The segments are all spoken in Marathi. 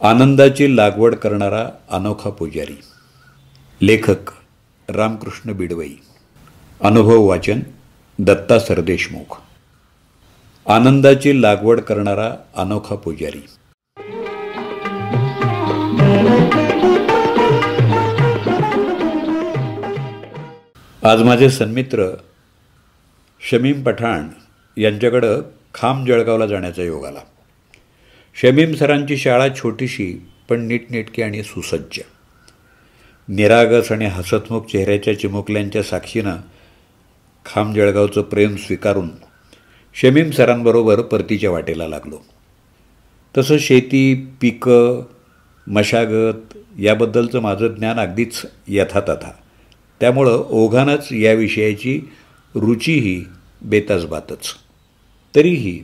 आनंदाची लागवड करणारा अनोखा पुजारी. लेखक रामकृष्ण बिडवई. अनुभव वाचन दत्ता सरदेशमुख. आनंदाची लागवड करणारा अनोखा पुजारी. आज माझे सन्मित्र शमीम पठाण यांच्याकडं खाम जळगावला जाण्याचा योग आला. शमीम सरांची शाळा छोटीशी पण नीटनेटकी आणि सुसज्ज. निरागस आणि हसतमुख चेहऱ्याच्या चिमुकल्यांच्या साक्षीनं खाम जळगावचं प्रेम स्वीकारून शमीम सरांबरोबर परतीच्या वाटेला लागलो. तसं शेती, पिकं, मशागत याबद्दलचं माझं ज्ञान अगदीच यथातथा. त्यामुळं ओघानंच या विषयाची रुचीही बेतासबातच. तरीही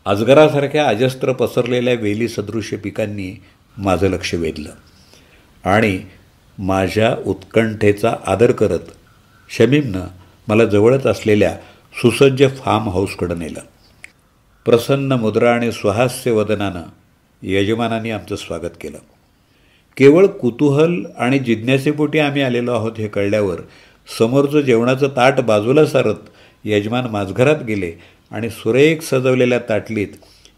अजगरासारख्या अजस्त्र पसरलेल्या वेली सदृश्य पिकांनी माझं लक्ष वेधलं आणि माझ्या उत्कंठेचा आदर करत शमीमनं मला जवळच असलेल्या सुसज्ज फार्म हाऊसकडं नेलं. प्रसन्न मुद्रा आणि स्वहास्य वदनानं यजमानांनी आमचं स्वागत केलं. केवळ कुतूहल आणि जिज्ञासेपोटी आम्ही आलेलो आहोत हे कळल्यावर समोरचं जेवणाचं ताट बाजूला सारत यजमान माझघरात गेले आणि सुरेख सजवलेल्या ताटलीत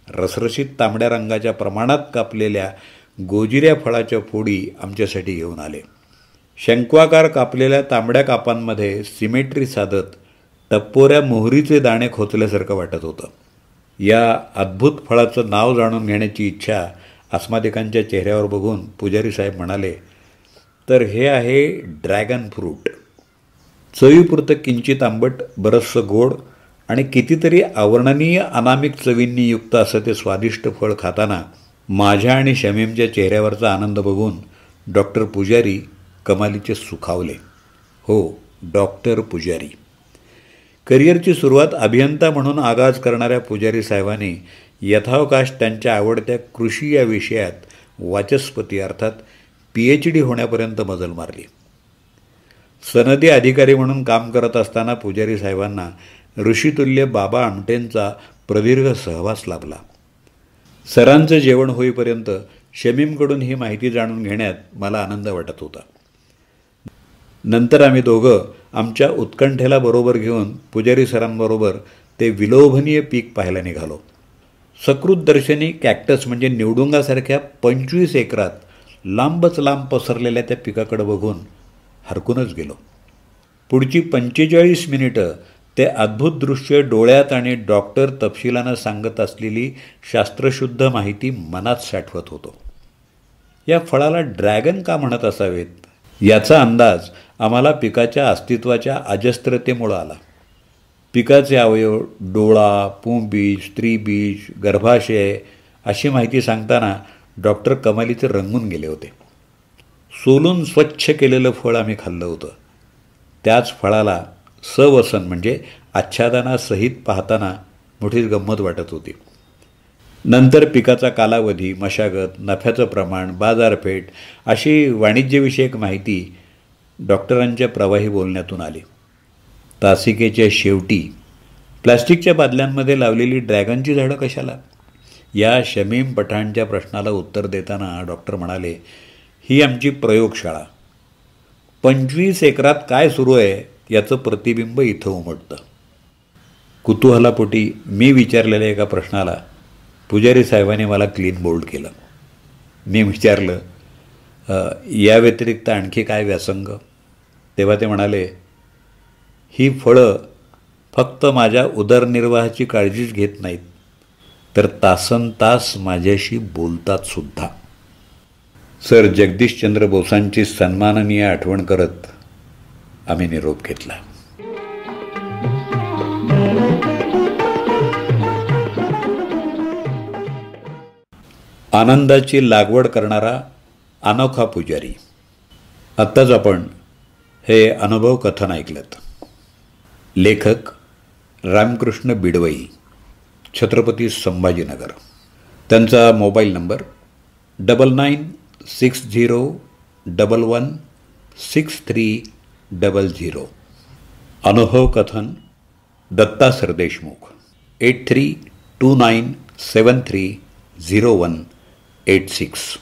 रसरशीत तांबड्या रंगाच्या प्रमाणात कापलेल्या गोजिऱ्या फळाच्या फोडी आमच्यासाठी घेऊन आले. शंक्वाकार कापलेल्या तांबड्या कापांमध्ये सिमेट्री साधत टप्पोऱ्या मोहरीचे दाणे खोचल्यासारखं वाटत होतं. या अद्भुत फळाचं नाव जाणून घेण्याची इच्छा अस्मादिकांच्या चेहऱ्यावर बघून पुजारी साहेब म्हणाले, तर हे आहे ड्रॅगन फ्रूट. चवीपुरतं किंचित आंबट, बरचसं गोड आणि कितीतरी अवर्णनीय अनामिक चवींनी युक्त असं ते स्वादिष्ट फळ खाताना माझ्या आणि शमीमच्या चेहऱ्यावरचा आनंद बघून डॉक्टर पुजारी कमालीचे सुखावले. हो, डॉक्टर पुजारी. करिअरची सुरुवात अभियंता म्हणून आगाज करणाऱ्या पुजारी साहेबांनी यथावकाश त्यांच्या आवडत्या कृषी या विषयात वाचस्पती अर्थात PhD होण्यापर्यंत मजल मारली. सनदी अधिकारी म्हणून काम करत असताना पुजारी साहेबांना ऋषितुल्य बाबा आमटेंचा प्रदीर्घ सहवास लाभला. सरांचं जेवण होईपर्यंत शमीमकडून ही माहिती जाणून घेण्यात मला आनंद वाटत होता. नंतर आम्ही दोघं आमच्या उत्कंठेला बरोबर घेऊन पुजारी सरांबरोबर ते विलोभनीय पीक पाहायला निघालो. सकृत दर्शनी कॅक्टस म्हणजे निवडुंगासारख्या 25 एकरात लांबच लांब पसरलेल्या त्या पिकाकडे बघून हरकूनच गेलो. पुढची 45 मिनिटं ते अद्भुत दृश्य डोळ्यात आणि डॉक्टर तपशिलानं सांगत असलेली शास्त्रशुद्ध माहिती मनात साठवत होतो. या फळाला ड्रॅगन का म्हणत असावेत याचा अंदाज आम्हाला पिकाच्या अस्तित्वाच्या अजस्त्रतेमुळं आला. पिकाचे अवयव, डोळा, पुंबीज, स्त्रीबीज, गर्भाशय अशी माहिती सांगताना डॉक्टर कमालीचे रंगून गेले होते. सोलून स्वच्छ केलेलं फळ आम्ही खाल्लं होतं. त्याच फळाला सवसन म्हणजे आच्छादनासहित पाहताना मोठीच गंमत वाटत होती. नंतर पिकाचा कालावधी, मशागत, नफ्याचं प्रमाण, बाजारपेठ अशी वाणिज्यविषयक माहिती डॉक्टरांच्या प्रवाही बोलण्यातून आली. तासिकेच्या शेवटी प्लॅस्टिकच्या बादल्यांमध्ये लावलेली ड्रॅगनची झाडं कशाला, या शमीम पठाणच्या प्रश्नाला उत्तर देताना डॉक्टर म्हणाले, ही आमची प्रयोगशाळा. 25 एकरात काय सुरू आहे याचं प्रतिबिंब इथं उमटतं. कुतूहलापोटी मी विचारलेल्या एका प्रश्नाला पुजारी साहेबांनी मला क्लीन बोल्ड केलं. मी विचारलं, या व्यतिरिक्त आणखी काय व्यासंग? तेव्हा ते म्हणाले, ही फळं फक्त माझ्या उदरनिर्वाहाची काळजीच घेत नाहीत, तर तासनतास माझ्याशी बोलतात सुद्धा. सर जगदीशचंद्र बोसांची सन्माननीय आठवण करत आम्ही निरोप घेतला. आनंदाची लागवड करणारा अनोखा पुजारी. आत्ताच आपण हे अनुभव कथन ऐकलं. लेखक रामकृष्ण बिडवई, छत्रपती संभाजीनगर. त्यांचा मोबाईल नंबर 9960116300. अनुभव कथन दत्ता सरदेशमुख 8329730186.